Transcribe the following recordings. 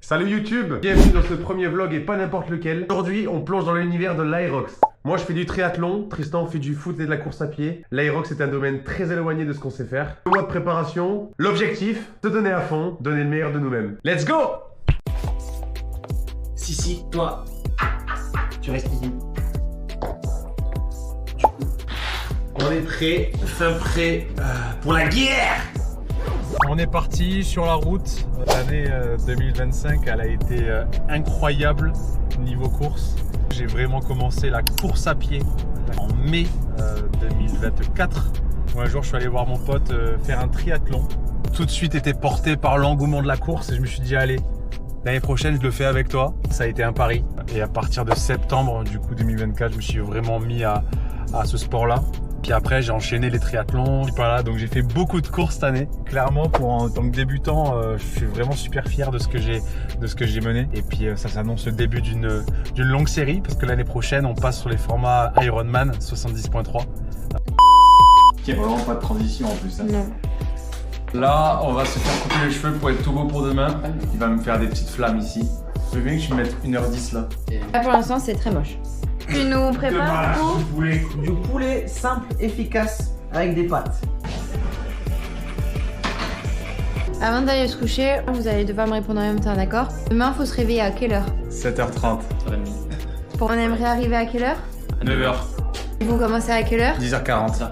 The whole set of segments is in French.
Salut YouTube, bienvenue dans ce premier vlog et pas n'importe lequel. Aujourd'hui, on plonge dans l'univers de l'Aerox. Moi, je fais du triathlon, Tristan fait du foot et de la course à pied. L'Aerox est un domaine très éloigné de ce qu'on sait faire. 2 mois de préparation, l'objectif, se donner à fond, donner le meilleur de nous-mêmes. Let's go! Si, toi, tu restes ici. On est prêt, fin prêt pour la guerre! On est parti sur la route. L'année 2025, elle a été incroyable niveau course. J'ai vraiment commencé la course à pied en mai 2024. Un jour, je suis allé voir mon pote faire un triathlon. Tout de suite été porté par l'engouement de la course et je me suis dit allez, l'année prochaine, je le fais avec toi. Ça a été un pari. Et à partir de septembre du coup 2024, je me suis vraiment mis à ce sport-là. Puis après, j'ai enchaîné les triathlons. Voilà, donc j'ai fait beaucoup de courses cette année. Clairement, en tant que débutant, je suis vraiment super fier de ce que j'ai mené. Et puis ça s'annonce le début d'une longue série parce que l'année prochaine, on passe sur les formats Ironman 70.3. Il n'y a vraiment pas de transition en plus. Hein. Non. Là, on va se faire couper les cheveux pour être tout beau pour demain. Il va me faire des petites flammes ici. Je veux bien que tu me mettes 1h10 là. Là pour l'instant c'est très moche. Tu nous prépares Du poulet simple, efficace, avec des pâtes. Avant d'aller se coucher, vous allez devoir me répondre en même temps, d'accord? Demain faut se réveiller à quelle heure? 7h30. On aimerait arriver à quelle heure? 9h. Ils vont commencer à quelle heure? 10h40.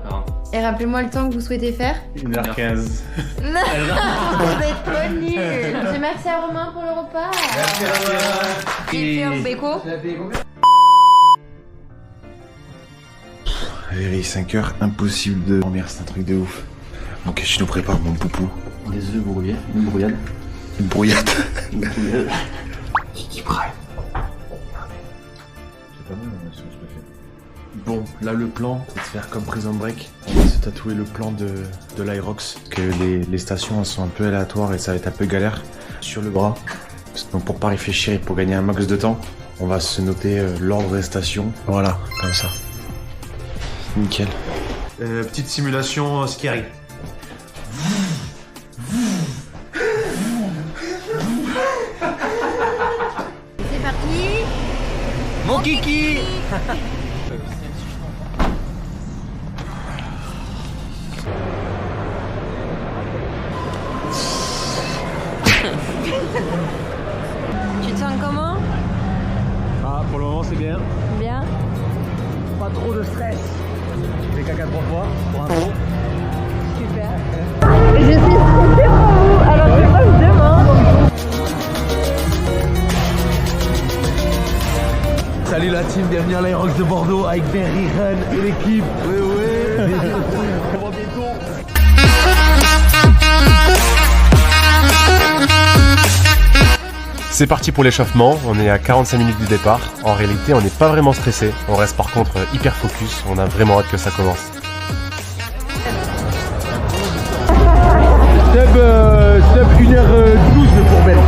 Et rappelez-moi le temps que vous souhaitez faire. 1h15. Non, vous êtes trop nuls. Je dis merci à Romain pour le repas. J'ai fait un béco. Allez, 5 heures, impossible de dormir, c'est un truc de ouf. Ok, je nous prépare mon poupou. Des œufs brouillés. Une brouillade. Une brouillade. Une brouillade. Qui prête. C'est pas mal la version que je fais. Bon, là le plan, c'est de faire comme Prison Break. On va se tatouer le plan de l'Aerox. Que les stations elles sont un peu aléatoires et ça va être un peu galère. Sur le bras. Donc pour pas réfléchir et pour gagner un max de temps, on va se noter l'ordre des stations. Voilà, comme ça. Nickel. Petite simulation scary. C'est parti. Mon kiki! Tu te sens comment? Ah, pour le moment, c'est bien. Bien. Pas trop de stress. J'ai fait caca 3 fois pour un tour. Super. Je suis stressée pour vous. Alors je passe demain. Salut la team, bienvenue à l'Aerox de Bordeaux avec Berry Run et l'équipe. Oui. On va bientôt. C'est parti pour l'échauffement, on est à 45 minutes du départ. En réalité, on n'est pas vraiment stressé. On reste par contre hyper focus, on a vraiment hâte que ça commence. Sub 1h12 pour Belle.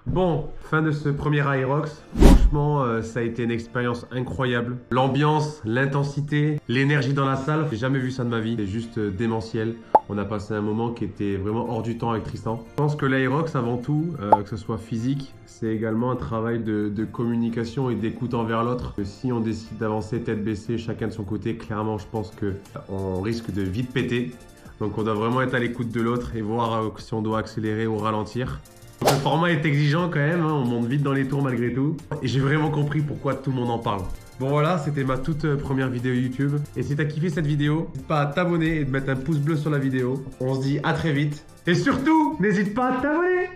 Bon, fin de ce premier Aerox. Franchement, ça a été une expérience incroyable. L'ambiance, l'intensité, l'énergie dans la salle, j'ai jamais vu ça de ma vie. C'est juste démentiel. On a passé un moment qui était vraiment hors du temps avec Tristan. Je pense que l'Aerox, avant tout, que ce soit physique, c'est également un travail de communication et d'écoute envers l'autre. Si on décide d'avancer tête baissée, chacun de son côté, clairement, je pense qu'on risque de vite péter. Donc on doit vraiment être à l'écoute de l'autre et voir si on doit accélérer ou ralentir. Le format est exigeant quand même, hein, on monte vite dans les tours malgré tout. Et j'ai vraiment compris pourquoi tout le monde en parle. Bon voilà, c'était ma toute première vidéo YouTube. Et si t'as kiffé cette vidéo, n'hésite pas à t'abonner et de mettre un pouce bleu sur la vidéo. On se dit à très vite. Et surtout, n'hésite pas à t'abonner.